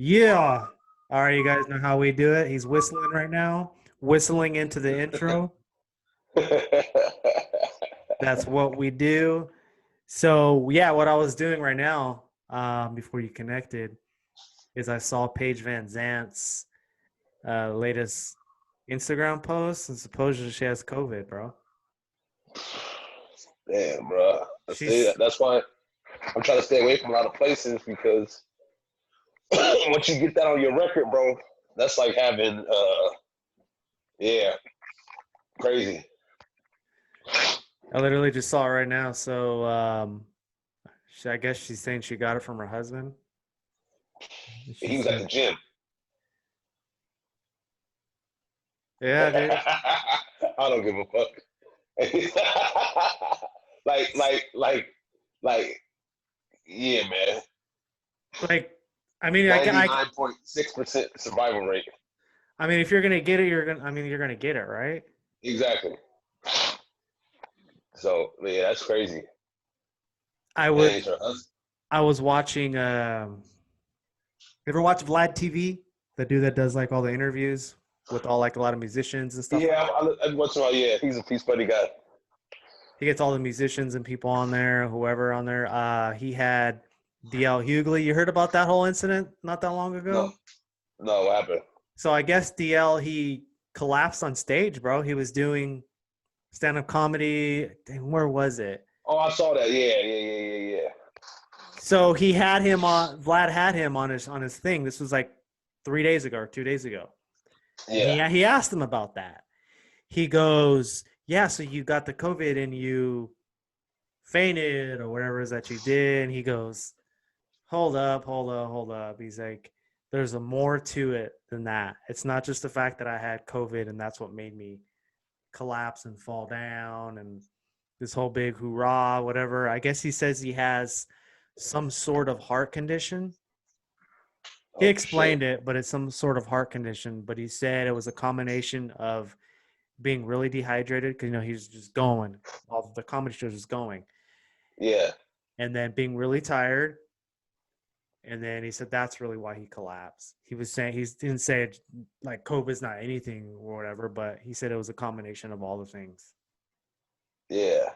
Yeah. All right, you guys know how we do it. He's whistling right now, whistling into the intro. That's what we do. So, yeah, what I was doing right now, before you connected, is I saw Paige Van Zant's latest Instagram post, and supposedly she has COVID, bro. Damn, bro. See, She's that's why I'm trying to stay away from a lot of places because once you get that on your record, bro, that's like having, yeah, crazy. I literally just saw it right now. So, I guess she's saying she got it from her husband. She He was at said, the gym. "Yeah, dude. I don't give a fuck. like, like, like, like, yeah, man. Like, I mean, I 99.6% survival rate. I mean, if you're gonna get it, you're gonna. I mean, you're gonna get it, right? Exactly. So, yeah, that's crazy. I And was he's her husband. I was watching. You ever watch Vlad TV? The dude that does like all the interviews with all like a lot of musicians and stuff like Yeah, that. every once in a while, yeah, he's a peace buddy guy. He gets all the musicians and people on there, whoever on there. He had DL Hughley. You heard about that whole incident not that long No, ago? no, what happened? So I guess DL he collapsed on stage, bro. He was doing stand up comedy. Dang, where was it? Oh, I saw that. Yeah, yeah, yeah, yeah, yeah. So he had him on. Vlad had him on his thing. This was like 3 days ago or 2 days ago, and Yeah. he asked him about that. He goes, "Yeah, so you got the COVID and you fainted or whatever it is that you did." And he goes, "Hold up, hold up, hold up." He's like, "There's a more to it than that. It's not just the fact that I had COVID and that's what made me collapse and fall down and this whole big hoorah, whatever." I guess he says he has some sort of heart condition. He Oh shit. explained it, but it's some sort of heart condition. But he said it was a combination of being really dehydrated because he's just going, all the comedy shows is going, Yeah. and then being really tired. And then he said that's really why he collapsed. He was saying he didn't say it, like COVID's not anything or whatever, but he said it was a combination of all the things. Yeah.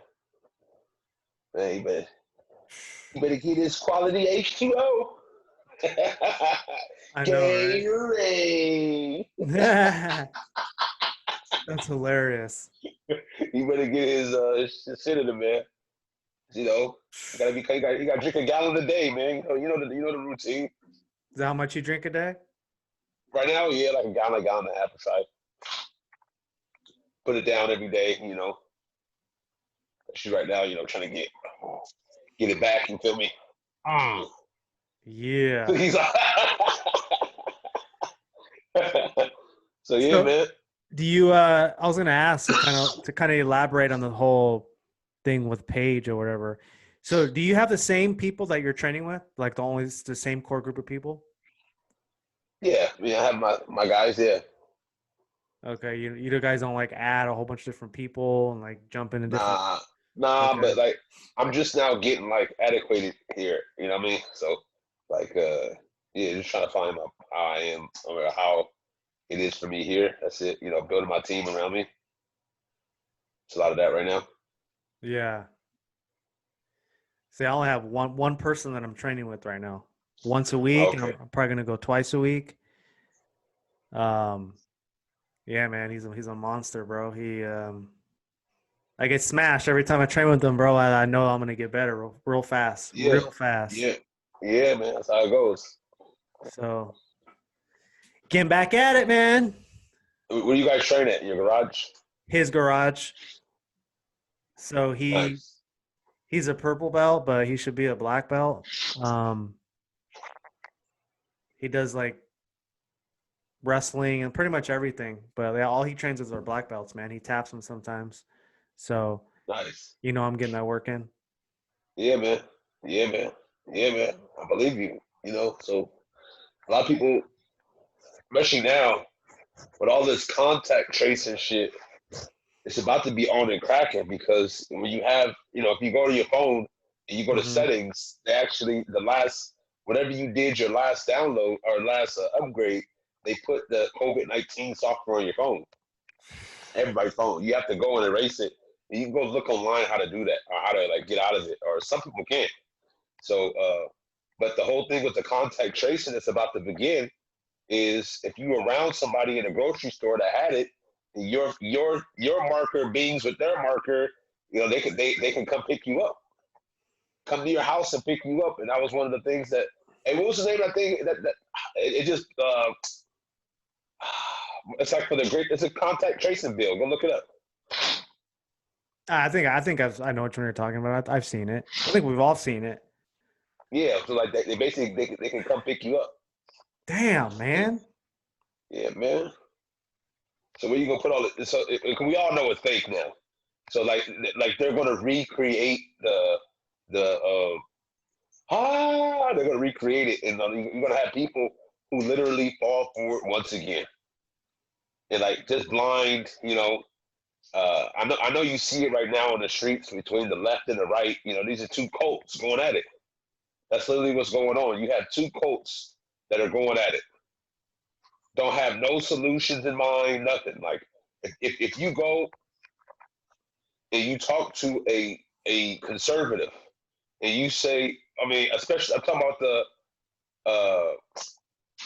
Man, you better get his quality H2O. I know, right? Gatorade. That's hilarious. You better get his shit in the man. You know, you gotta drink a gallon a day, man. You know the routine. Is that how much you drink a day? Right now, yeah, like a gallon and a half aside. Put it down every day, She right now, trying to get it back, you feel me? Mm. Yeah. He's like, so yeah, So man. do you I was gonna ask to kind of elaborate on the whole thing with Paige or whatever. So do you have the same people that you're training with? Like the same core group of people? Yeah, I have my guys, yeah. Okay, you guys don't like add a whole bunch of different people and like jump into different. Nah, nah, Okay. but like I'm just now getting like adequated here, you know what I mean? So like yeah, just trying to find out how I am or how it is for me here. That's it, building my team around me. It's a lot of that right now. Yeah. See, I only have one person that I'm training with right now. Once a week, and I'm Okay. probably gonna go twice a week. Um, yeah, man, he's a monster, bro. I get smashed every time I train with him, bro. I know I'm gonna get better real fast, Yeah, real fast. yeah, yeah, man. That's how it goes. So getting back at it, man. Where do you guys train at? In your garage? His garage. So Nice. he's a purple belt, but he should be a black belt. Um, he does like wrestling and pretty much everything, but yeah, all he trains is our black belts, man. He taps them sometimes. So Nice. I'm getting that work in. Yeah, man. Yeah, man. Yeah, man. I believe you. So a lot of people, especially now, with all this contact tracing shit, it's about to be on and cracking because when you have, if you go to your phone and you go to Hmm. settings, they actually the last whatever you did your last download or last upgrade, they put the COVID-19 software on your phone. Everybody's phone. You have to go and erase it. You can go look online how to do that or how to like get out of it. Or some people can't. So, but the whole thing with the contact tracing that's about to begin is if you were around somebody in a grocery store that had it, your marker beings with their marker, they can come pick you up, come to your house and pick you up. And that was one of the things that. And what was the name of that thing that it just it's like it's a contact tracing bill. Go look it up. I I know what you're talking about. I've seen it. I think we've all seen it. Yeah, so like they basically they can come pick you up. Damn, man. Yeah, man. So where you gonna put all it? So we all know it's fake now. So like they're gonna recreate the they're gonna recreate it, and you're gonna have people who literally fall for it once again, and like just blind, I know you see it right now on the streets between the left and the right. These are two cults going at it. That's literally what's going on. You have two cults that are going at it. Don't have no solutions in mind, nothing. Like if you go and you talk to a conservative and you say, I mean, especially I'm talking about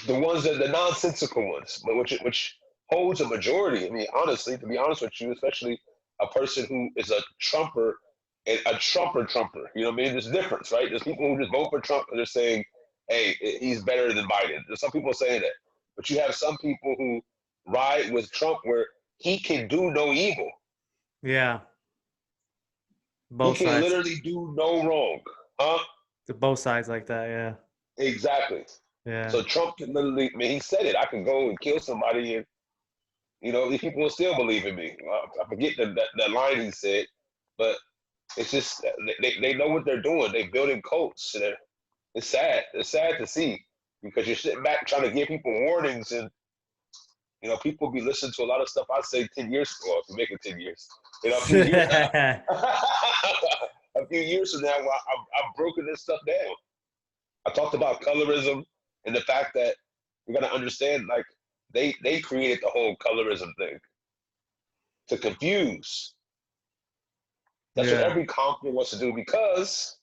the ones that the nonsensical ones, but which holds a majority. I mean, honestly, to be honest with you, especially a person who is a Trumper and a Trumper. You know what I mean? There's a difference, right? There's people who just vote for Trump and they're saying, hey, he's better than Biden. There's some people saying that. But you have some people who ride with Trump where he can do no evil. Yeah. Both he can sides. Literally do no wrong. Huh? To both sides like that, yeah. Exactly. Yeah. So Trump can literally, I mean, he said it. I can go and kill somebody and, these people will still believe in me. I forget that line he said, but it's just, they know what they're doing. They're building cults. And it's sad. It's sad to see because you're sitting back trying to give people warnings and, people be listening to a lot of stuff I say 10 years ago, if you make it 10 years. A few years, a few years from now, I've broken this stuff down. I talked about colorism and the fact that we got to understand, like, they created the whole colorism thing to confuse. That's what every company wants to do because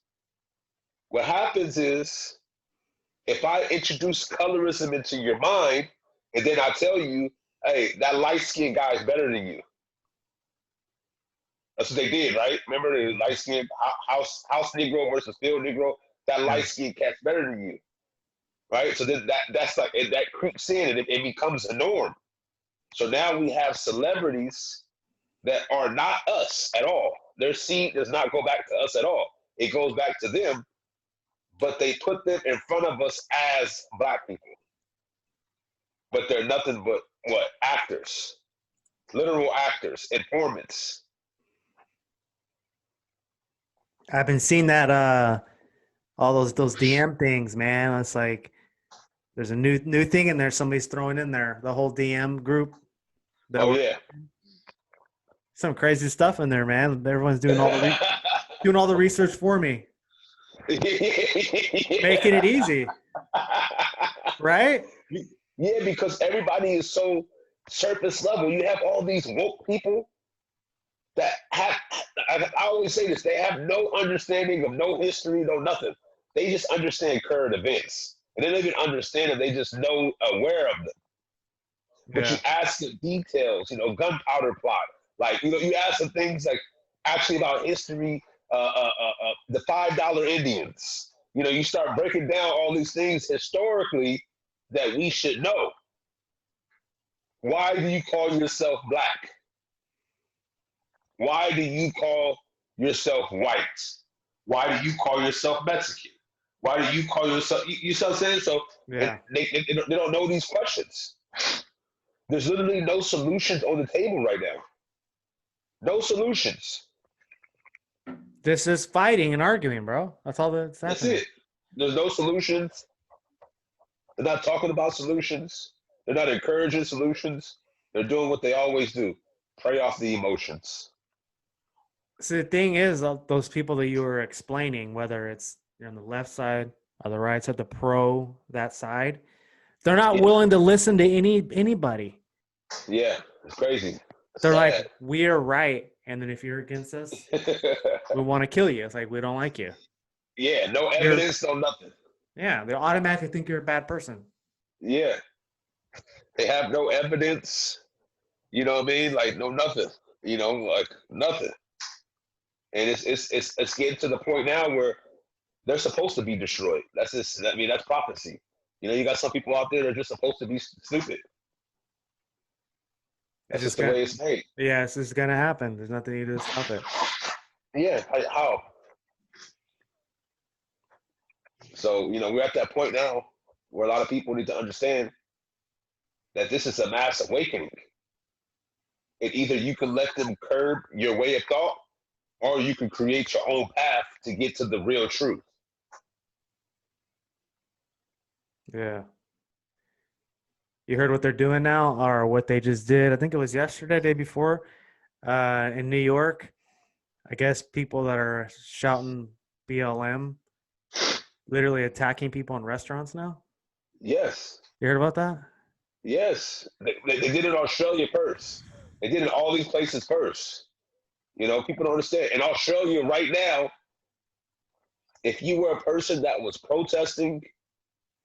what happens is if I introduce colorism into your mind and then I tell you, hey, that light-skinned guy is better than you. That's what they did, right? Remember the light-skinned house Negro versus field Negro? That light-skinned cat's better than you, right? So then that's like that creeps in and it becomes a norm. So now we have celebrities that are not us at all. Their seed does not go back to us at all. It goes back to them, but they put them in front of us as Black people. But they're nothing but what? Actors, literal actors, informants. I've been seeing that all those DM things, man. It's like there's a new thing in there. Somebody's throwing in there the whole DM group. Oh yeah, some crazy stuff in there, man. Everyone's doing all the research for me, making it easy, right? Yeah, because everybody is so surface level. You have all these woke people that have, I always say this, they have no understanding of no history, no nothing. They just understand current events. And they don't even understand them, they just know, aware of them. But you ask the details, gunpowder plot. Like, you ask some things like actually about history, the $5 Indians. You start breaking down all these things historically that we should know. Why do you call yourself Black? Why do you call yourself white? Why do you call yourself Mexican? Why do you call yourself, you see what I'm saying? So they don't know these questions. There's literally no solutions on the table right now. No solutions. This is fighting and arguing, bro. That's all that's happening. That's it. There's no solutions. They're not talking about solutions. They're not encouraging solutions. They're doing what they always do. Prey off the emotions. So the thing is, those people that you were explaining, whether it's you're on the left side, the right side, the pro that side. They're not Yeah, willing to listen to anybody. yeah, it's crazy. It's They're like, sad. we're right, and then if you're against us, we want to kill you. It's like we don't like you. Yeah, no You're evidence, no nothing. yeah. They automatically think you're a bad person. Yeah, they have no evidence. You know what I mean? Like no nothing. You know, like nothing. And it's getting to the point now where they're supposed to be destroyed. That's just. I mean, that's prophecy. You know, you got some people out there that are just supposed to be stupid. It's That's just just the gonna way it's made. yeah. It's just gonna happen. There's nothing you do to stop it. Yeah, how? So you know, we're at that point now where a lot of people need to understand that this is a mass awakening. And either you can let them curb your way of thought, or you can create your own path to get to the real truth. Yeah. You heard what they're doing now, or what they just did? I think it was yesterday, day before, in New York. I guess people that are shouting BLM, literally attacking people in restaurants now. Yes, You heard about that? yes. They did it in Australia first. They did it in all these places first. You know, people don't understand. In Australia right now, if you were a person that was protesting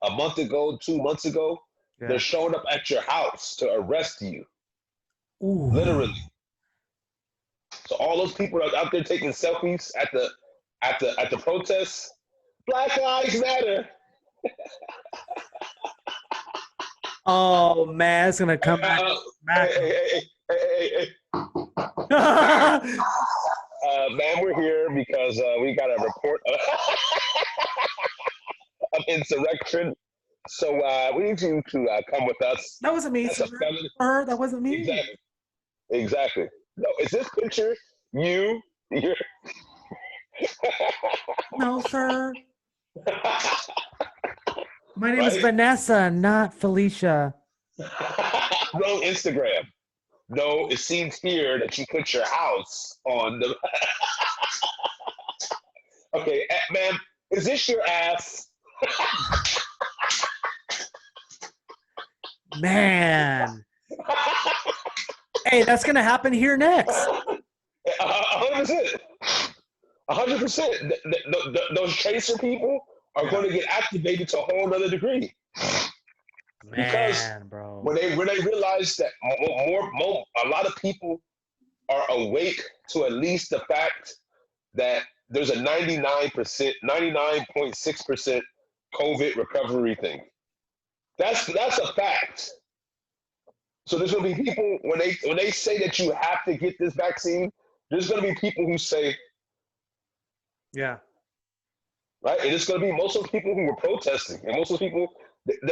a month ago, 2 months ago, they're Yeah. showing up at your house to arrest you, Ooh. literally. So all those people are out there taking selfies at the protests. Black Lives Matter. Oh man, it's gonna come back and Hey, smack them. hey, hey, hey, hey, man, we're here because we got a report of insurrection. So we need you to come with us. That wasn't me, That's a sir. felony. Sir, that wasn't me. Exactly. Exactly. No, is this picture you? You're No, sir. My name is right? Vanessa, not Felicia. Wrong Instagram. No, it seems here that you put your house on the. Okay, ma'am, is this your ass? Man. Hey, that's gonna happen here next. 100%. 100%. Those tracer people are Yeah. going to get activated to a whole other degree because Man, bro. when they realize that a lot of people are awake to at least the fact that there's a 99.6% COVID recovery thing. That's a fact. So there's gonna be people when they say that you have to get this vaccine, there's gonna be people who say, Yeah. right, and it's gonna be most of the people who were protesting, and most of the people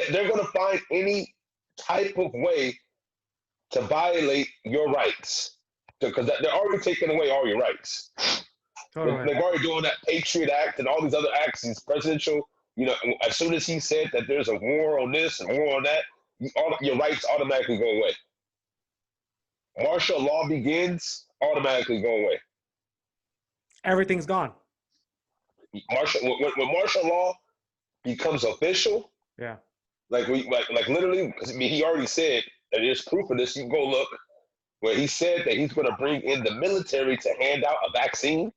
they're gonna find any type of way to violate your rights because they're already taking away all your rights. Totally. They've already doing that Patriot Act and all these other acts, these presidential. You know, as soon as he said that there's a war on this and war on that, your rights automatically go away. Martial law begins, automatically go away. Everything's gone. When martial law becomes official, Yeah. like literally, because I mean, he already said that there's proof of this. You can go look where he said that he's going to bring in the military to hand out a vaccine.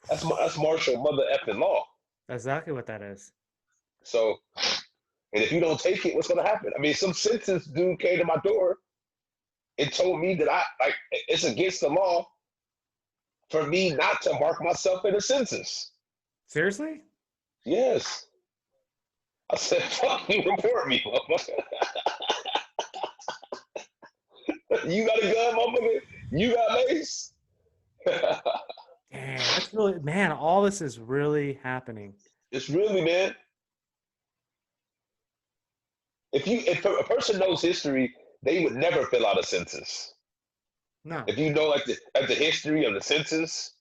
That's martial mother effing law. That's exactly what that is. So, and if you don't take it, what's going to happen? I mean, some census dude came to my door and told me that it's against the law for me not to mark myself in a census. Seriously? Yes. I said, fuck you, report me, motherfucker. You got a gun, motherfucker? You got mace? Damn, that's really man, all this is really happening. It's really, man. If a person knows history, they would never fill out a census. No. If you know like the history of the census,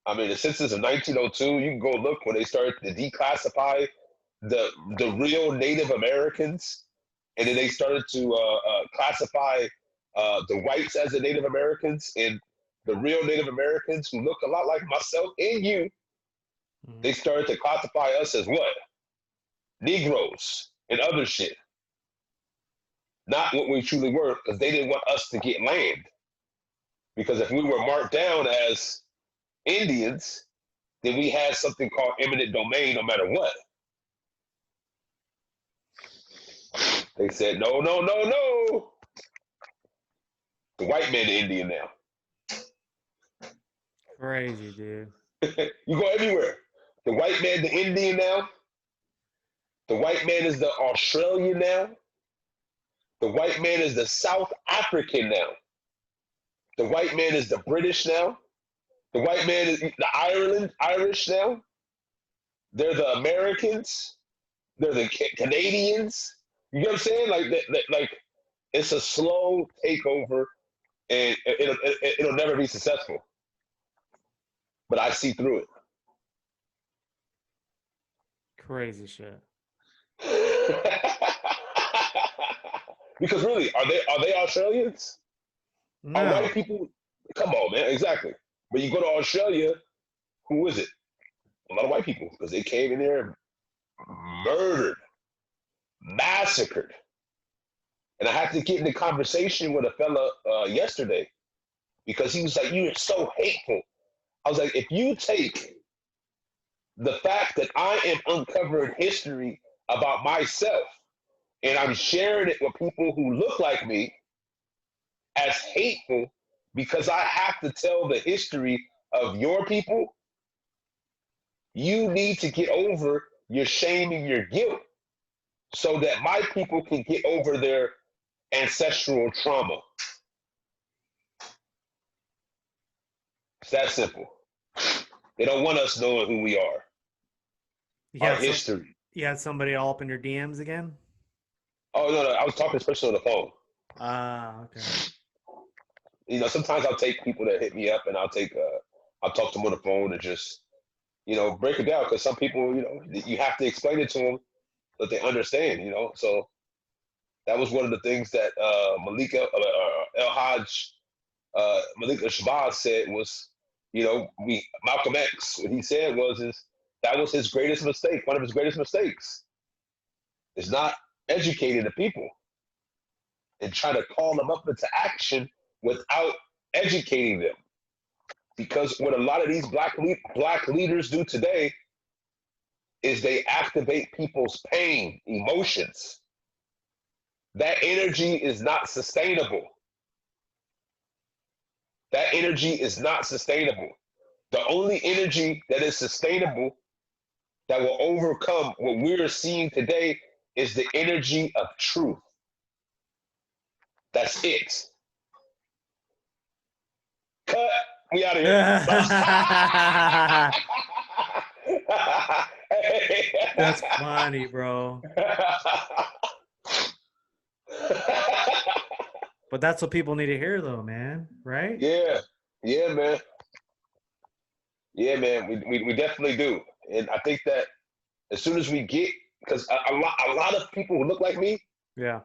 I mean the census of 1902, you can go look when they started to declassify the real Native Americans, and then they started to classify the whites as the Native Americans, and the real Native Americans who look a lot like myself and you, Mhm. they started to classify us as what? Negroes and other shit. Not what we truly were, because they didn't want us to get land. Because if we were marked down as Indians, then we had something called eminent domain no matter what. They said, no, no, no, no. The white man the Indian now. Crazy, dude. You go everywhere. The white man the Indian now. The white man is the Australian now. The white man is the South African now. The white man is the British now. The white man is the Irish now. They're the Americans. They're the Canadians. You know what I'm saying? Like it's a slow takeover, and it'll never be successful. But I see through it. Crazy shit. Because really, are they Australians? No. Are white people? Come on, man. Exactly. But you go to Australia, who is it? A lot of white people, because they came in there, murdered, massacred. And I had to get in a conversation with a fella yesterday, because he was like, "You're so hateful." I was like, if you take the fact that I am uncovering history about myself and I'm sharing it with people who look like me as hateful because I have to tell the history of your people, you need to get over your shame and your guilt so that my people can get over their ancestral trauma. It's that simple. They don't want us knowing who we are. Our history. You had somebody all up in your DMs again? Oh, no, I was talking to this person on the phone. Okay. You know, sometimes I'll take people that hit me up and I'll talk to them on the phone and just, break it down, because some people, you have to explain it to them so that they understand, So that was one of the things that Malika Shabazz said was, Malcolm X, what he said was that was his greatest mistake. One of his greatest mistakes is not educating the people and trying to call them up into action without educating them. Because what a lot of these black leaders do today is they activate people's pain, emotions. That energy is not sustainable. That energy is not sustainable. The only energy that is sustainable, that will overcome what we're seeing today, is the energy of truth. That's it. Cut. We out of here. That's funny, bro. But that's what people need to hear, though, man. Right? Yeah, man. Yeah, man. We definitely do, and I think that as soon as we get, because a lot of people who look like me, yeah,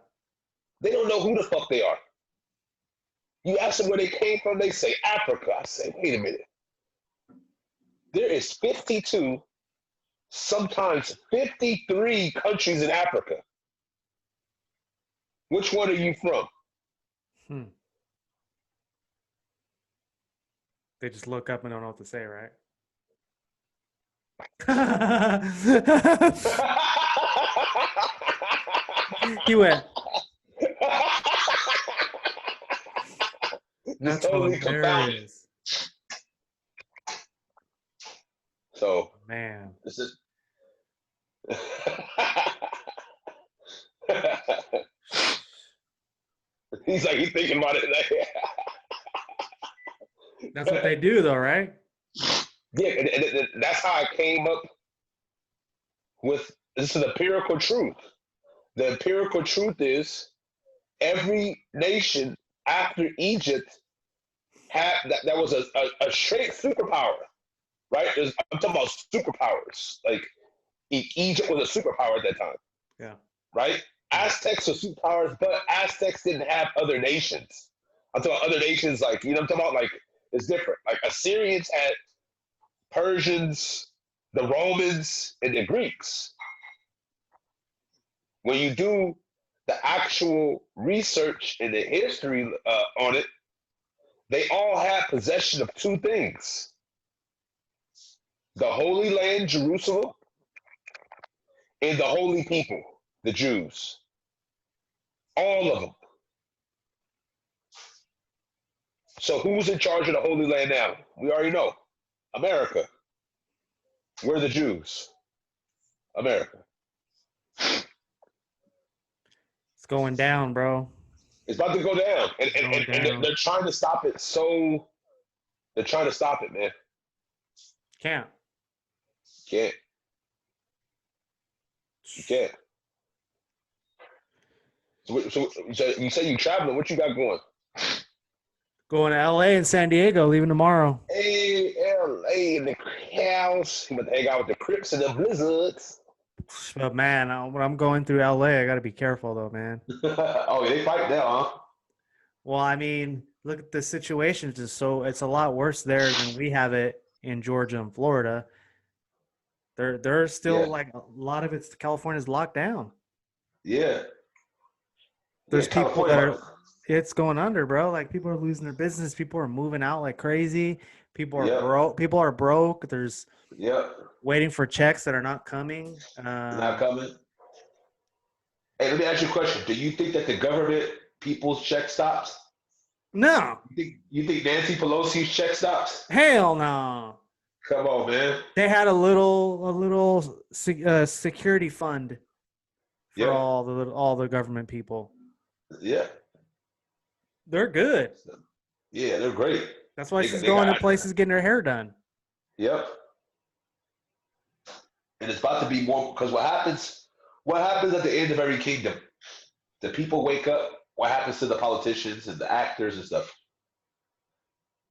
they don't know who the fuck they are. You ask them where they came from, they say Africa. I say, wait a minute. There is 52, sometimes 53 countries in Africa. Which one are you from? They just look up and don't know what to say, right? He went. That's totally hilarious. So, man, this is. He's thinking about it. That's what they do, though, right? Yeah, and that's how I came up with this is empirical truth. The empirical truth is every nation after Egypt had that was a straight superpower, right? I'm talking about superpowers. Like Egypt was a superpower at that time. Yeah. Right? Aztecs were superpowers, but Aztecs didn't have other nations. I'm talking about other nations, I'm talking about it's different. Like Assyrians had Persians, the Romans, and the Greeks. when you do the actual research and the history on it, they all have possession of two things: the Holy Land, Jerusalem, and the holy people, the Jews. All of them. So who's in charge of the Holy Land now? We already know. America. We're the Jews. America. It's going down, bro. It's about to go down. And Down. they're trying to stop it so. They're trying to stop it, man. Can't. Can't. You can't. So you say you traveling. What you got going? Going to LA and San Diego, leaving tomorrow. Hey, LA and the cows. You about to hang out with the Crips and the Blizzards. But man, when I'm going through LA, I got to be careful though, man. Oh, they fight now, huh? Well, I mean, look at the situation. It's a lot worse there than we have it in Georgia and Florida. They're still Yeah. like a lot of California's locked down. Yeah. There's Yeah, people that it's going under, bro. Like people are losing their business. People are moving out like crazy. People are broke. People are broke. There's waiting for checks that are not coming. Not coming. Hey, let me ask you a question. Do you think that the government people's check stops? No. You think Nancy Pelosi's check stops? Hell no. Come on, man. They had a little security fund for all the government people. Yeah. They're good. Yeah, they're great. That's why she's going to places getting her hair done. Yep. And it's about to be more, because what happens at the end of every kingdom? The people wake up. What happens to the politicians and the actors and stuff?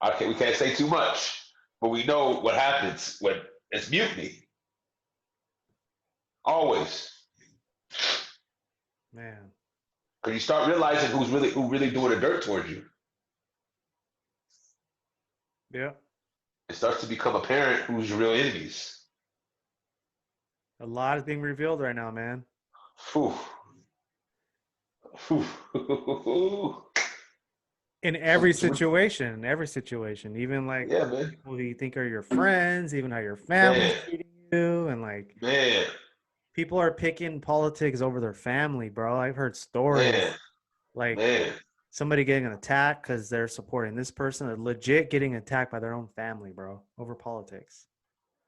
Okay, we can't say too much, but we know what happens when it's mutiny. Always. Man. Because you start realizing who really doing the dirt towards you. Yeah. It starts to become apparent who's your real enemies. A lot is being revealed right now, man. Whew. In every situation, even like people who you think are your friends, even how your family's treating you, and like people are picking politics over their family, bro. I've heard stories like somebody getting an attack because they're supporting this person, or legit getting attacked by their own family, bro, over politics.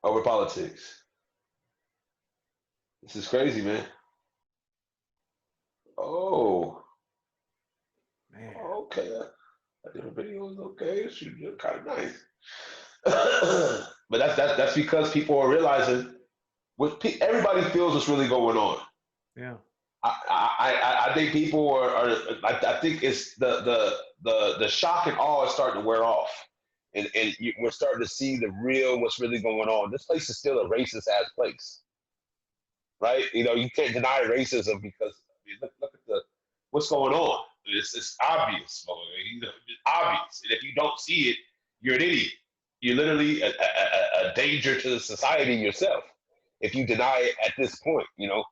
Over politics. This is crazy, man. Oh. Man. Okay. I did a video. Was okay. She did kind of nice. But that's because people are realizing everybody feels what's really going on. Yeah. I think people are I think it's the shock and awe is starting to wear off, and we're starting to see what's really going on. This place is still a racist ass place, right? You know, you can't deny racism because look at what's going on. It's obvious, it's obvious, and if you don't see it, you're an idiot. You're literally a danger to the society yourself if you deny it at this point. You know.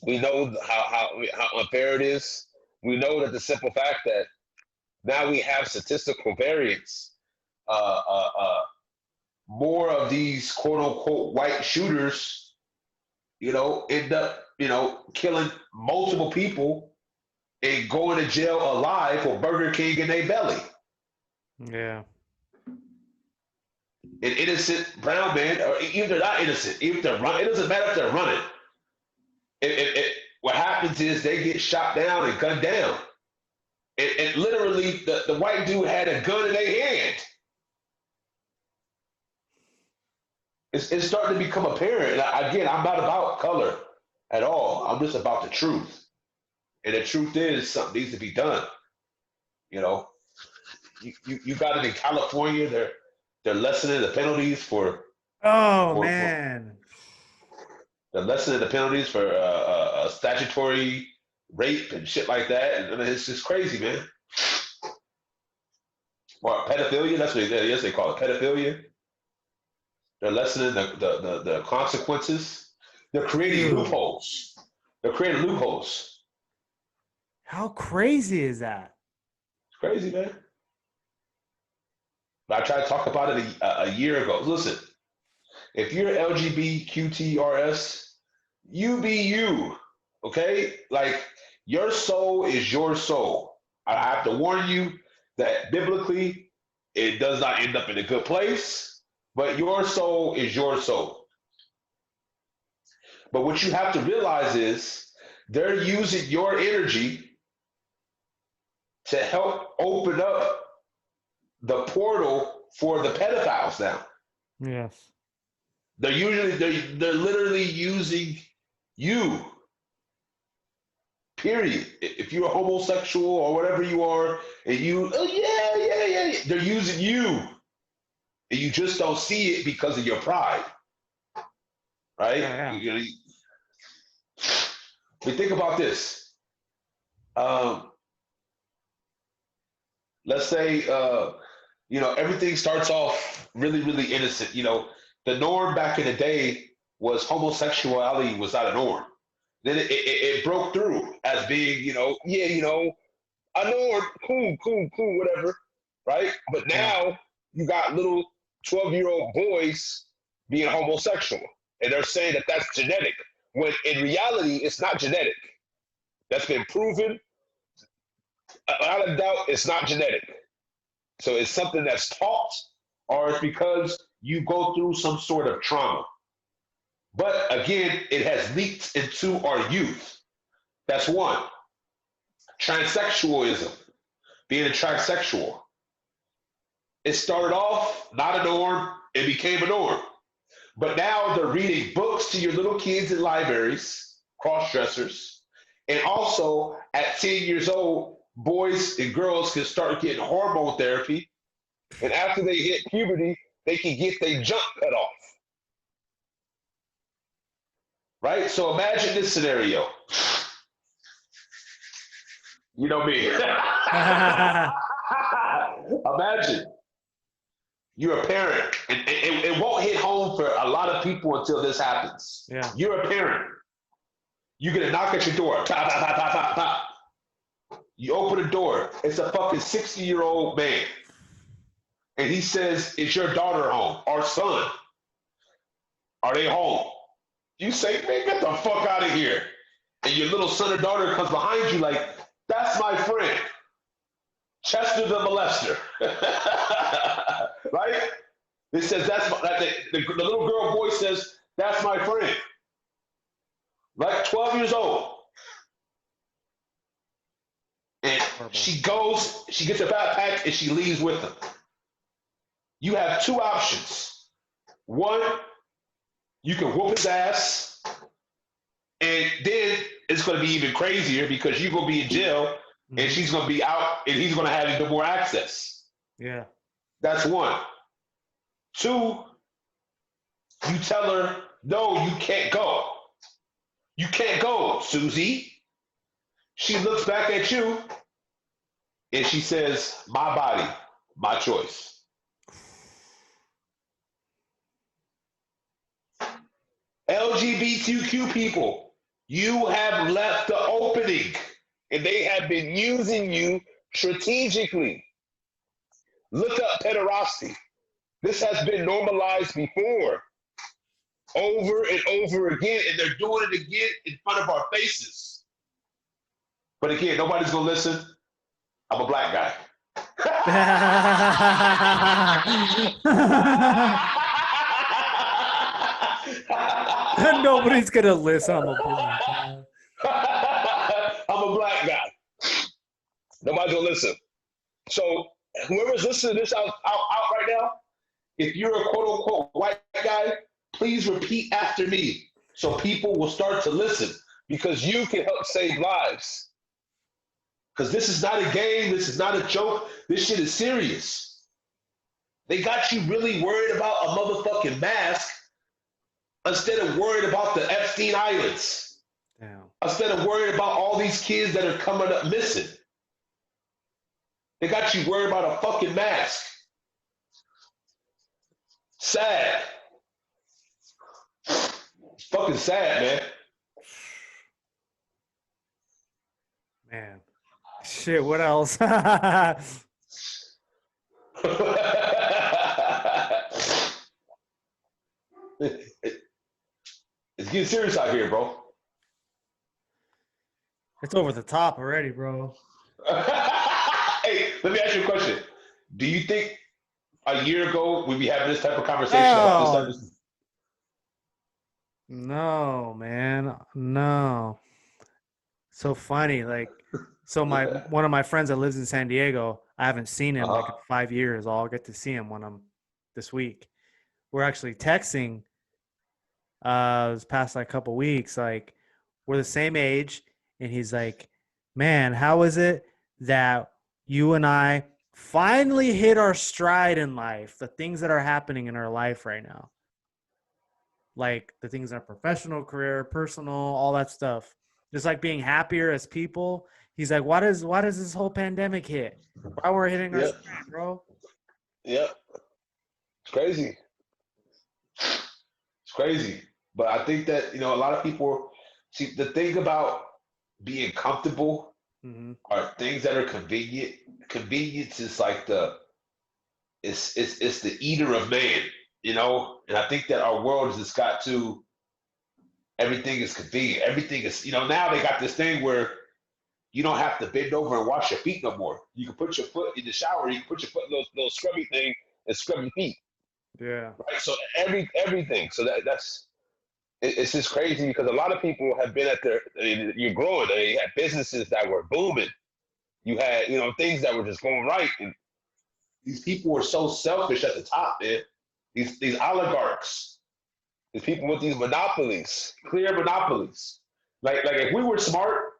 We know how unfair it is. We know that the simple fact that now we have statistical variance. More of these quote unquote white shooters, end up, killing multiple people and going to jail alive for Burger King in their belly. Yeah. An innocent brown man, or even they're not innocent, even if they're running, it doesn't matter if they're running. What happens is they get shot down and gunned down. And literally, the white dude had a gun in their hand. It's starting to become apparent. Again, I'm not about color at all. I'm just about the truth. And the truth is something needs to be done. You got it in California. They're lessening the penalties for. Oh man. They're lessening the penalties for statutory rape and shit like that, and it's just crazy, man. Or pedophilia. That's what they call it, pedophilia. They're lessening the consequences. They're creating Dude, loopholes. They're creating loopholes. how crazy is that? It's crazy, man. But I tried to talk about it a year ago. Listen, if you're LGBTQTRS, you be you, okay? Like your soul is your soul. I have to warn you that biblically, it does not end up in a good place, but your soul is your soul. But what you have to realize is they're using your energy to help open up the portal for the pedophiles now. Yes. They're literally using you. Period. If you're a homosexual or whatever you are, and you, oh yeah, they're using you, and you just don't see it because of your pride, right? Yeah. You know, but think about this. Um, let's say everything starts off really, really innocent. The norm back in the day was homosexuality was not a norm. Then it broke through as being, a norm, cool, whatever, right? But Yeah. now you got little 12-year-old boys being homosexual, and they're saying that that's genetic, when in reality, it's not genetic. That's been proven. Without a doubt, it's not genetic. So it's something that's taught, or it's because you go through some sort of trauma. But again, it has leaked into our youth. That's one. Transsexualism, being a transsexual. It started off not a norm, it became a norm. But now they're reading books to your little kids in libraries, cross dressers. And also at 10 years old, boys and girls can start getting hormone therapy. And after they hit puberty, they can get their junk cut off. Right? So imagine this scenario. You know me. Imagine you're a parent, and it won't hit home for a lot of people until this happens. Yeah. You're a parent. You get a knock at your door. Pop, pop, pop, pop, pop, pop. You open the door. It's a fucking 60-year-old man. And he says, is your daughter home? Or son? Are they home? You say, man, get the fuck out of here. And your little son or daughter comes behind you like, that's my friend, Chester the molester. Right? It says, the little girl voice says, that's my friend. Like 12 years old. And she gets a backpack and she leaves with him. You have two options. One, you can whoop his ass, and then it's going to be even crazier because you're going to be in jail and she's going to be out and he's going to have even more access. Yeah. That's one. Two, you tell her, no, you can't go. You can't go, Susie. She looks back at you and she says, my body, my choice. LGBTQ people, you have left the opening and they have been using you strategically. Look up pederasty. This has been normalized before, over and over again, and they're doing it again in front of our faces. But again, nobody's gonna listen. I'm a black guy. Nobody's gonna listen. I'm a black guy. I'm a black guy. Nobody's gonna listen. So whoever's listening to this out right now, if you're a quote unquote white guy, please repeat after me so people will start to listen, because you can help save lives. Because this is not a game, this is not a joke, this shit is serious. They got you really worried about a motherfucking mask instead of worried about the Epstein Islands. Damn. Instead of worried about all these kids that are coming up missing. They got you worried about a fucking mask. Sad. fucking sad, Man. Shit, what else? man. It's getting serious out here, bro. It's over the top already, bro. Hey, let me ask you a question. Do you think a year ago we'd be having this type of conversation about this type No, of? no, man. No. So funny. Like, so my one of my friends that lives in San Diego, I haven't seen him like in Uh-huh. 5 years. I'll get to see him when I'm this week. We're actually texting this past like couple weeks. Like, we're the same age, and he's like, "Man, how is it that you and I finally hit our stride in life? The things that are happening in our life right now, like the things in our professional career, personal, all that stuff. Just like being happier as people." He's like, why does this whole pandemic hit? Why we're hitting our Yep. stride, bro? Yep. It's crazy. It's crazy. But I think that, a lot of people see the thing about being comfortable Mm-hmm. are things that are convenient. Convenience is like it's the eater of man. And I think that our world has just got to everything is convenient. Everything is, now they got this thing where you don't have to bend over and wash your feet no more. You can put your foot in the shower, you can put your foot in little scrubby thing and scrub your feet. Yeah. Right. So everything. So that's it's just crazy because a lot of people have been at their. I mean, you're growing. I mean, you had businesses that were booming. You had things that were just going right, and these people were so selfish at the top, man. These oligarchs, these people with these monopolies, clear monopolies. Like if we were smart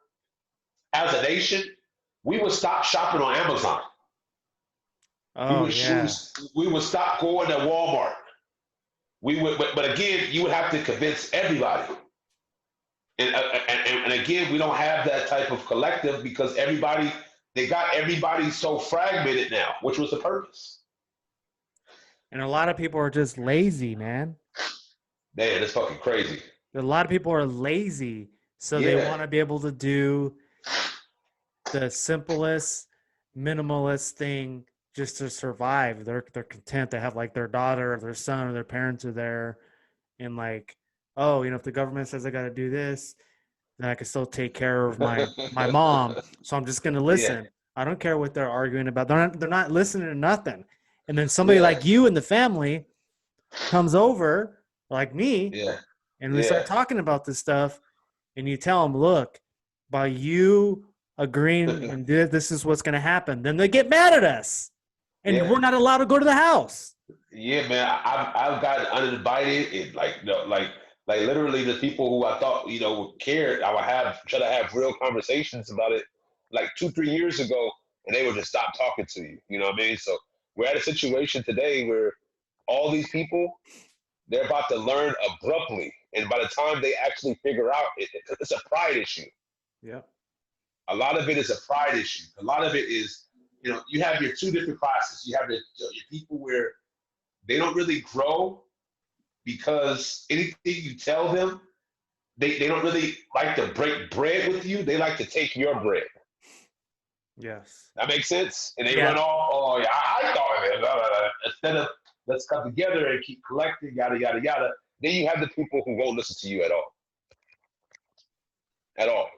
as a nation, we would stop shopping on Amazon. We Oh would we would, yeah. we would stop going to Walmart. We would, but again, you would have to convince everybody. And again, we don't have that type of collective because they got everybody so fragmented now, which was the purpose. And a lot of people are just lazy, man. Man, it's fucking crazy. A lot of people are lazy, so they Yeah, want to be able to do the simplest, minimalist thing just to survive. They're content. They have like their daughter or their son or their parents are there, and like, oh, if the government says I got to do this, then I can still take care of my mom. So I'm just gonna yeah, listen. I don't care what they're arguing about. They're not listening to nothing. And then somebody yeah, like you in the family comes over, like me, yeah, and we yeah, start talking about this stuff, and you tell them, look, by you agreeing and this is what's going to happen, then they get mad at us, and yeah, we're not allowed to go to the house. yeah, man. I've gotten uninvited, and like literally the people who I thought cared, I would try to have real conversations about it like 2 3 years ago, and they would just stop talking to you. You know what I mean? So we're at a situation today where all these people they're about to learn abruptly, and by the time they actually figure out, it's a pride issue. Yeah. A lot of it is a pride issue. A lot of it is, you have your two different classes. You have your people where they don't really grow because anything you tell them, they don't really like to break bread with you. They like to take your bread. Yes. That makes sense? And they run Yeah. off, oh, yeah, I thought of it. Blah, blah, blah. Instead of let's come together and keep collecting, yada, yada, yada. Then you have the people who won't listen to you at all. At all.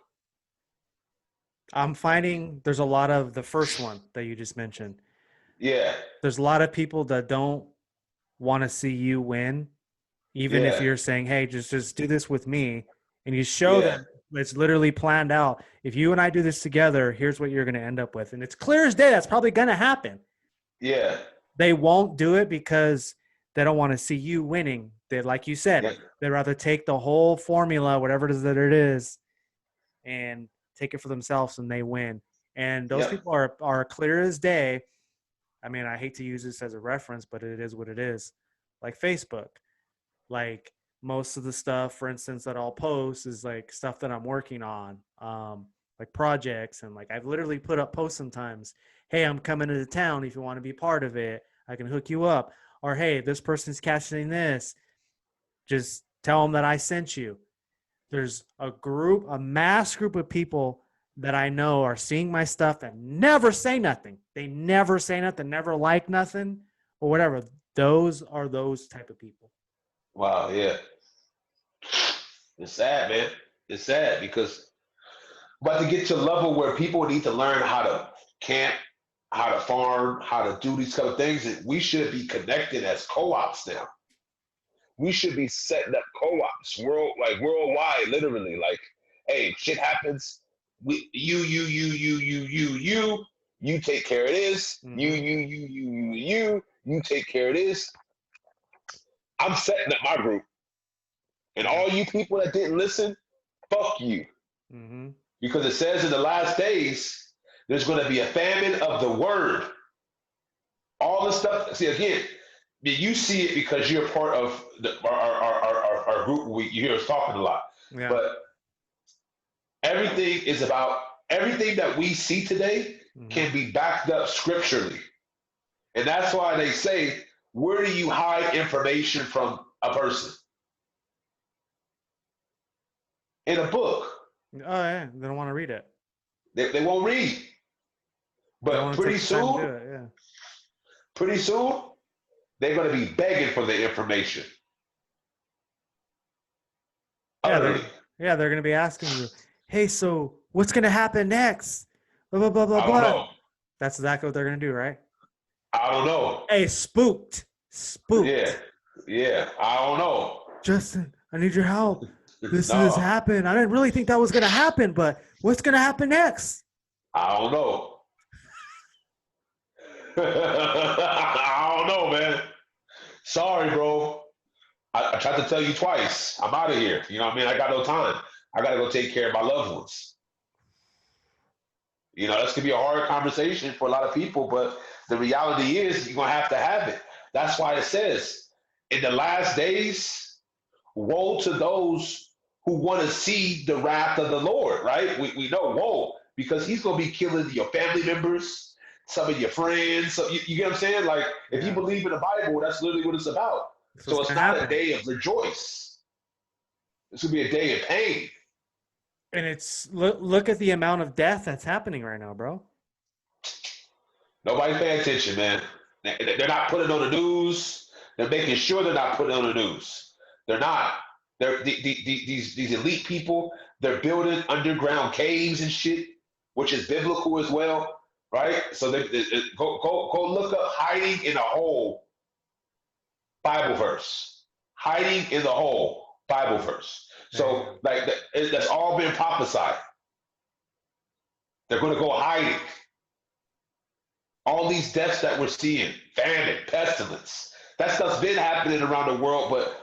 I'm finding there's a lot of the first one that you just mentioned. Yeah. There's a lot of people that don't want to see you win, even if Yeah. you're saying, hey, just do this with me, and you show Yeah. them it's literally planned out. If you and I do this together, here's what you're going to end up with. And it's clear as day that's probably going to happen. Yeah. They won't do it because they don't want to see you winning. They, like you said, Yeah. they'd rather take the whole formula, whatever it is that it is, and take it for themselves, and they win. And those Yep. people are clear as day. I mean, I hate to use this as a reference, but it is what it is. Like Facebook, like most of the stuff, for instance, that I'll post is like stuff that I'm working on, like projects, and like I've literally put up posts sometimes. Hey, I'm coming into town. If you want to be part of it, I can hook you up. Or hey, this person's cashing this. Just Tell them that I sent you. There's a mass group of people that I know are seeing my stuff and never say nothing. They never say nothing, never like nothing or whatever. Those are those type of people. Wow, yeah. It's sad, man. It's sad because but to get to a level where people need to learn how to camp, how to farm, how to do these kind of things, we should be connected as co-ops now. We should be setting up co-ops worldwide, literally. Like, hey, shit happens. You take care of this. You take care of this. I'm setting up my group. And all you people that didn't listen, fuck you. Mm-hmm. Because it says in the last days, there's going to be a famine of the word. All this stuff. See, again, you see it because you're part of our group. You hear us talking a lot. Yeah. But everything is about, everything that we see today can be backed up scripturally. And that's why they say, where do you hide information from a person? In a book. Oh, yeah. They don't want to read it. They won't read. But pretty soon, they're going to be begging for the information. Yeah, they're going to be asking you, hey, so what's going to happen next? Blah, blah, blah, blah, I don't know. That's exactly what they're going to do, right? I don't know. Hey, spooked. Yeah, I don't know. Justin, I need your help. This has happened. I didn't really think that was going to happen, but what's going to happen next? I don't know. I don't know, man. Sorry, bro. I tried to tell you twice. I'm out of here. You know what I mean? I got no time. I got to go take care of my loved ones. You know, this could be a hard conversation for a lot of people, but the reality is you're going to have it. That's why it says, in the last days, woe to those who want to see the wrath of the Lord, right? We know woe, because he's going to be killing your family members, some of your friends. So you get what I'm saying? Like, if you believe in the Bible, that's literally what it's about. So it's not a day of rejoice. This will be a day of pain. And it's look at the amount of death that's happening right now, bro. Nobody's paying attention, man. They're not putting on the news. They're making sure they're not putting on the news. They're not. These elite people, they're building underground caves and shit, which is biblical as well, right? So go look up hiding in a hole Bible verse. Hiding in the hole Bible verse. So like that's all been prophesied. They're going to go hiding. All these deaths that we're seeing, famine, pestilence, that stuff's been happening around the world, but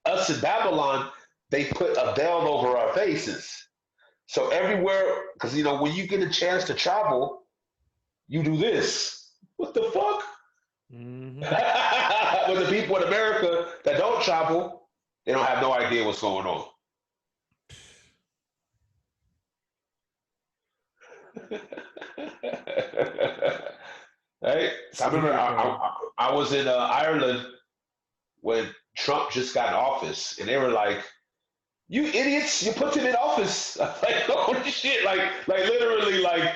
us in Babylon, they put a veil over our faces. So everywhere, because you know, when you get a chance to travel, you do this. What the fuck? Mm-hmm. But the people in America that don't travel, they don't have no idea what's going on. Right? So I remember I was in Ireland when Trump just got in office, and they were like, "You idiots! You put him in office!" I was like, "Oh shit!" Like literally, like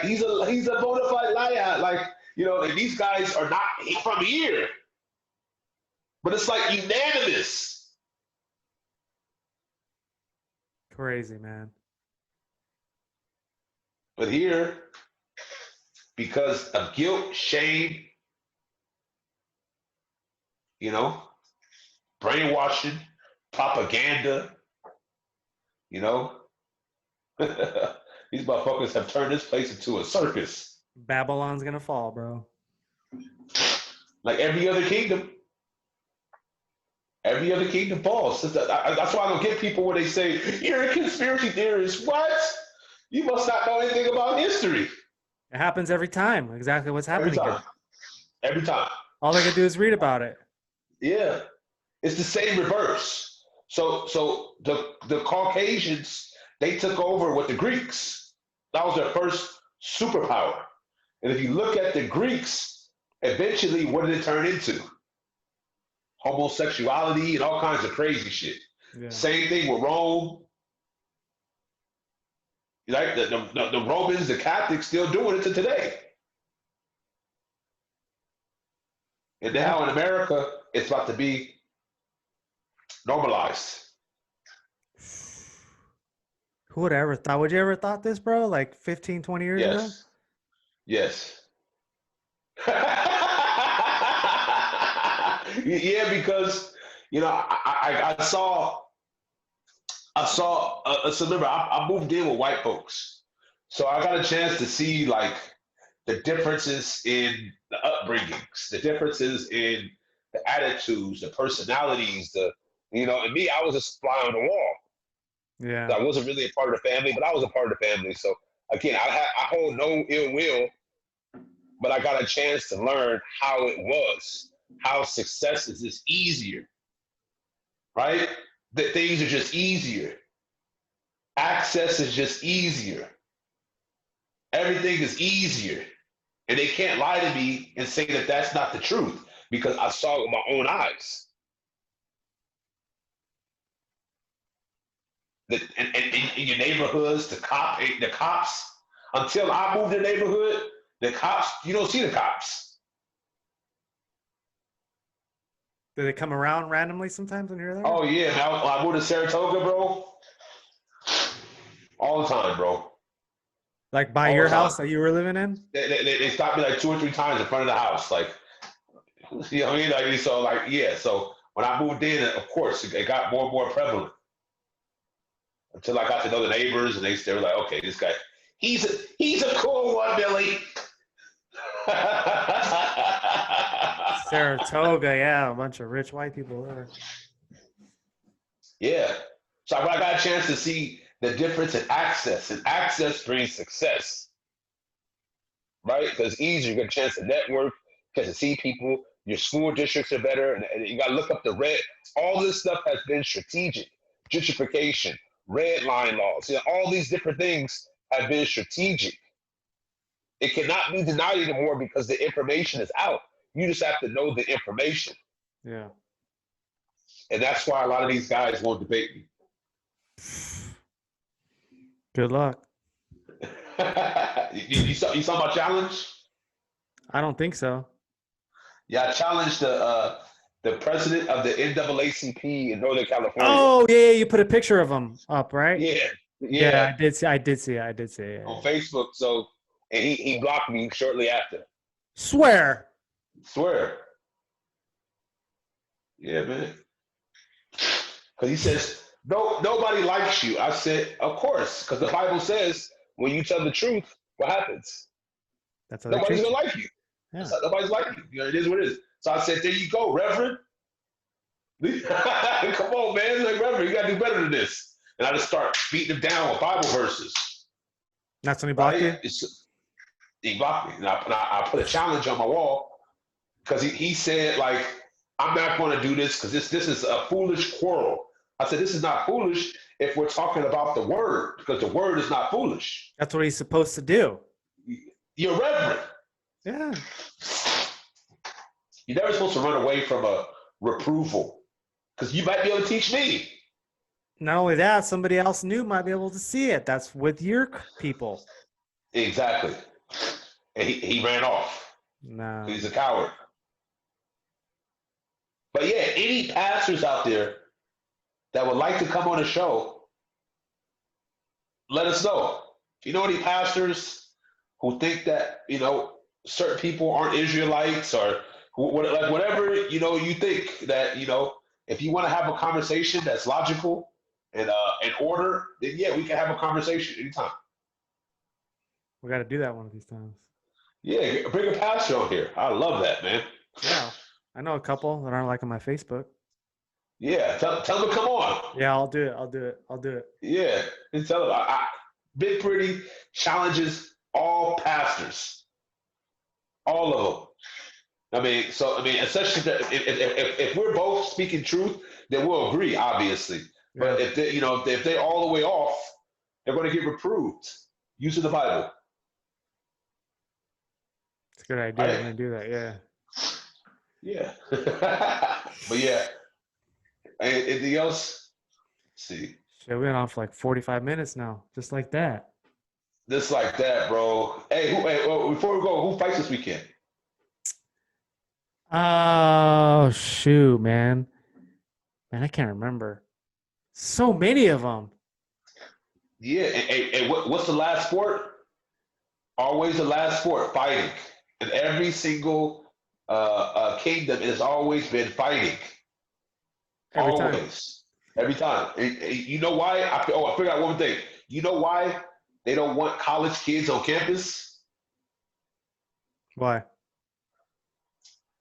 he's a bona fide liar. Like, you know, and these guys are not from here, but it's like unanimous. Crazy, man. But here, because of guilt, shame, you know, brainwashing, propaganda, you know, these motherfuckers have turned this place into a circus. Babylon's gonna fall, bro. Like every other kingdom. Every other kingdom falls. That's why I don't get people when they say, "You're a conspiracy theorist." What? You must not know anything about history. It happens every time. Exactly what's happening here. Every time. All they can do is read about it. Yeah. It's the same reverse. So the Caucasians, they took over with the Greeks. That was their first superpower. And if you look at the Greeks, eventually what did it turn into? homosexuality and all kinds of crazy shit. Yeah. Same thing with Rome. Like the Romans, the Catholics still doing it to today. And Yeah. now in America, it's about to be normalized. Who would have ever thought? Would you ever thought this, bro? Like 15, 20 years ago? Yes. Yes. Yeah, because so remember, I moved in with white folks, so I got a chance to see like the differences in the upbringings, the differences in the attitudes, the personalities, and me, I was just fly on the wall. Yeah. I wasn't really a part of the family, but I was a part of the family. So again, I hold no ill will, but I got a chance to learn how it was, how success is just easier, right? That things are just easier. Access is just easier. Everything is easier. And they can't lie to me and say that that's not the truth because I saw it with my own eyes. In your neighborhoods, the cops, until I moved to the neighborhood, the cops, you don't see the cops. Do they come around randomly sometimes when you're there? Oh, yeah. Man, I moved to Saratoga, bro. All the time, bro. Like by All your the time. house that you were living in? They stopped me like 2 or 3 times in front of the house. Like, you know what I mean? Like, so, like, yeah. So when I moved in, of course, it got more and more prevalent until I got to know the neighbors, and they were like, okay, this guy, he's a cool one, Billy. Saratoga, yeah, a bunch of rich white people there. Yeah. So when I got a chance to see the difference in access, and access brings success, right? Because it's easier, you get a chance to network, get to see people, your school districts are better, and you got to look up the red. All this stuff has been strategic. Gentrification, red line laws, all these different things have been strategic. It cannot be denied anymore because the information is out. You just have to know the information. Yeah. And that's why a lot of these guys won't debate me. Good luck. You saw my challenge? I don't think so. Yeah, I challenged the president of the NAACP in Northern California. Oh yeah, you put a picture of him up, right? Yeah, Yeah, I did see it. Yeah. on Facebook. So, and he blocked me shortly after. Swear. Swear. Yeah, man. Because he says nobody likes you. I said, of course, because the Bible says when you tell the truth, what happens? That's how they Nobody's treat gonna you. like you. Yeah. Nobody's like you. It is what it is. So I said, there you go, Reverend. Come on, man. Like, Reverend, you gotta do better than this. And I just start beating him down with Bible verses. That's when he blocked you? He blocked me. And I put a challenge on my wall because he said, like, I'm not going to do this because this is a foolish quarrel. I said, this is not foolish if we're talking about the word, because the word is not foolish. That's what he's supposed to do. You're reverent. Yeah. You're never supposed to run away from a reproval because you might be able to teach me. Not only that, somebody else new might be able to see it. That's with your people. Exactly. And he ran off. No. He's a coward. But yeah, any pastors out there that would like to come on the show, let us know. If you know any pastors who think that, certain people aren't Israelites or whatever, you think that, if you want to have a conversation that's logical and in order, then yeah, we can have a conversation anytime. We got to do that one of these times. Yeah, bring a pastor on here. I love that, man. Yeah. I know a couple that aren't like on my Facebook. Yeah, tell them to come on. Yeah, I'll do it. Yeah, and tell them. Big Pretty challenges all pastors, all of them. Especially if we're both speaking truth, then we'll agree, obviously. But Yeah. if they're all the way off, they're going to get reproved using the Bible. It's a good idea. Right? I'm going to do that. Yeah. Yeah. But yeah, anything else? Let's see. Shit, we went on for like 45 minutes now, just like that. Just like that, bro. Before we go, who fights this weekend? Oh shoot, man. Man, I can't remember. So many of them. Yeah, and what's the last sport? Always the last sport, fighting. In every single kingdom, it has always been fighting. Every time. Always, every time. You know why? I figured out one thing. You know why they don't want college kids on campus? Why?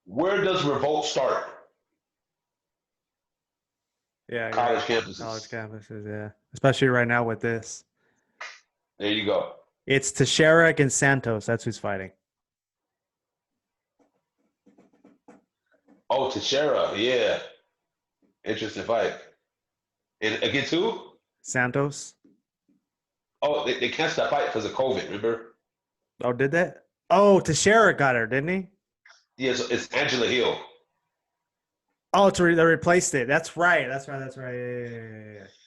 Where does revolt start? Yeah, you're College right. College campuses. campuses, yeah. Especially right now with this. There you go. It's Teixeira and Santos. That's who's fighting. Oh, Teixeira, yeah, interesting fight. And against who? Santos? Oh, they canceled that fight because of COVID. Remember? Oh, did that? Oh, Teixeira got her, didn't he? Yes, it's Angela Hill. Oh, they replaced it. That's right. That's right. That's right.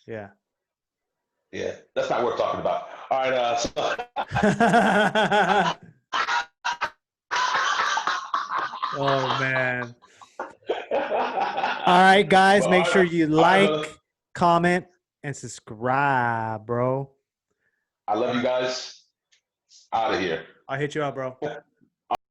Yeah. Yeah, that's not worth talking about. All right, Yeah. Oh man. All right, guys. well, Make sure you all right, brother. like, comment, and subscribe, bro. I love All you right. guys. Out of here. I'll hit you up, bro.